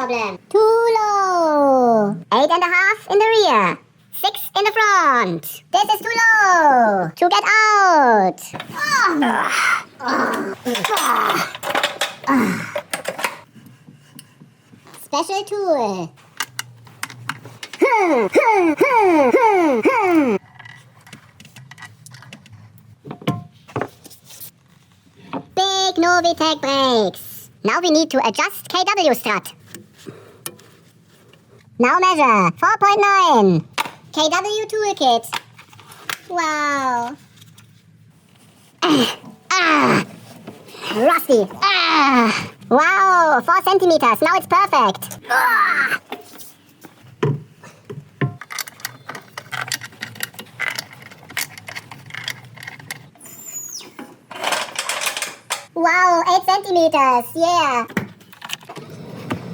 problem. Too low. 8.5 in the rear. 6 in the front. This is too low. To get out. Special tool. Big Novitec brakes. Now we need to adjust KW strut. Now measure 4.9. KW toolkit. Wow. Rusty. Wow, 4 centimeters. Now it's perfect. Wow, 8 centimeters. Yeah.